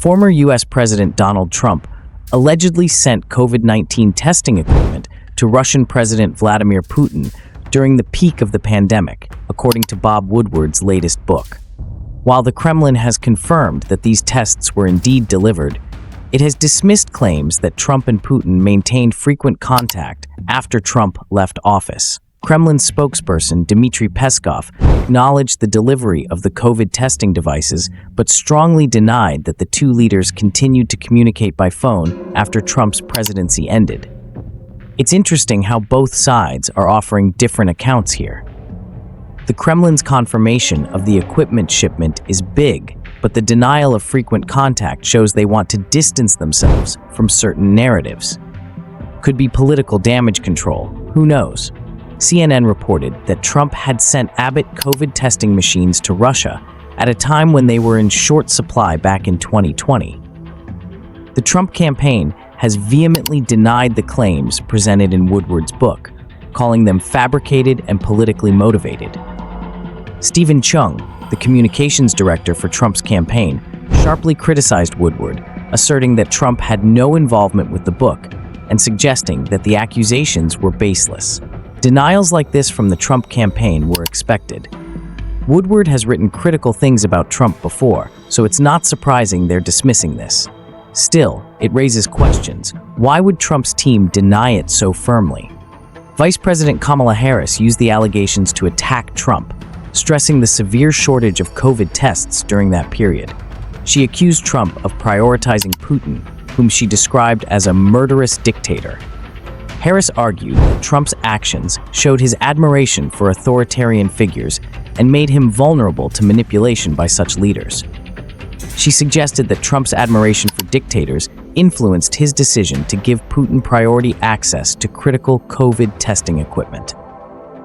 Former U.S. President Donald Trump allegedly sent COVID-19 testing equipment to Russian President Vladimir Putin during the peak of the pandemic, according to Bob Woodward's latest book. While the Kremlin has confirmed that these tests were indeed delivered, it has dismissed claims that Trump and Putin maintained frequent contact after Trump left office. Kremlin spokesperson Dmitry Peskov acknowledged the delivery of the COVID testing devices, but strongly denied that the two leaders continued to communicate by phone after Trump's presidency ended. It's interesting how both sides are offering different accounts here. The Kremlin's confirmation of the equipment shipment is big, but the denial of frequent contact shows they want to distance themselves from certain narratives. Could be political damage control, who knows? CNN reported that Trump had sent Abbott COVID testing machines to Russia at a time when they were in short supply back in 2020. The Trump campaign has vehemently denied the claims presented in Woodward's book, calling them fabricated and politically motivated. Stephen Chung, the communications director for Trump's campaign, sharply criticized Woodward, asserting that Trump had no involvement with the book and suggesting that the accusations were baseless. Denials like this from the Trump campaign were expected. Woodward has written critical things about Trump before, so it's not surprising they're dismissing this. Still, it raises questions. Why would Trump's team deny it so firmly? Vice President Kamala Harris used the allegations to attack Trump, stressing the severe shortage of COVID tests during that period. She accused Trump of prioritizing Putin, whom she described as a murderous dictator. Harris argued that Trump's actions showed his admiration for authoritarian figures and made him vulnerable to manipulation by such leaders. She suggested that Trump's admiration for dictators influenced his decision to give Putin priority access to critical COVID testing equipment.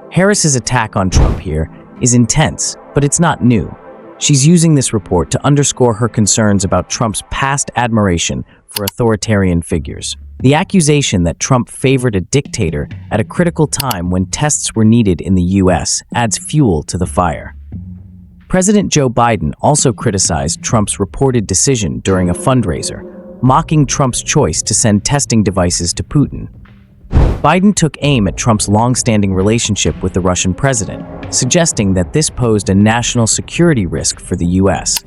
Harris's attack on Trump here is intense, but it's not new. She's using this report to underscore her concerns about Trump's past admiration for authoritarian figures. The accusation that Trump favored a dictator at a critical time when tests were needed in the U.S. adds fuel to the fire. President Joe Biden also criticized Trump's reported decision during a fundraiser, mocking Trump's choice to send testing devices to Putin. Biden took aim at Trump's long-standing relationship with the Russian president, suggesting that this posed a national security risk for the U.S.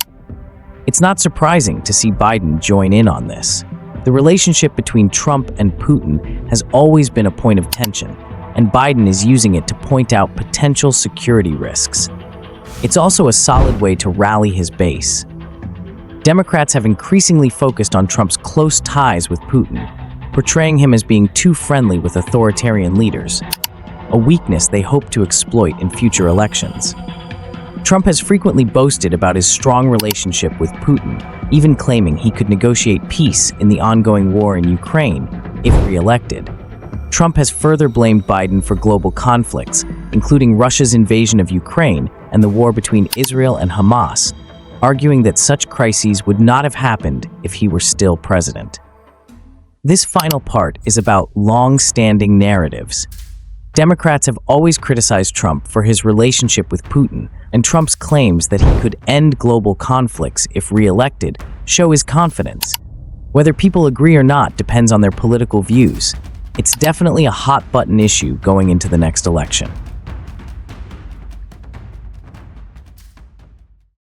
It's not surprising to see Biden join in on this. The relationship between Trump and Putin has always been a point of tension, and Biden is using it to point out potential security risks. It's also a solid way to rally his base. Democrats have increasingly focused on Trump's close ties with Putin, portraying him as being too friendly with authoritarian leaders, a weakness they hope to exploit in future elections. Trump has frequently boasted about his strong relationship with Putin, even claiming he could negotiate peace in the ongoing war in Ukraine if re-elected. Trump has further blamed Biden for global conflicts, including Russia's invasion of Ukraine and the war between Israel and Hamas, arguing that such crises would not have happened if he were still president. This final part is about long-standing narratives. Democrats have always criticized Trump for his relationship with Putin, and Trump's claims that he could end global conflicts if re-elected show his confidence. Whether people agree or not depends on their political views. It's definitely a hot-button issue going into the next election.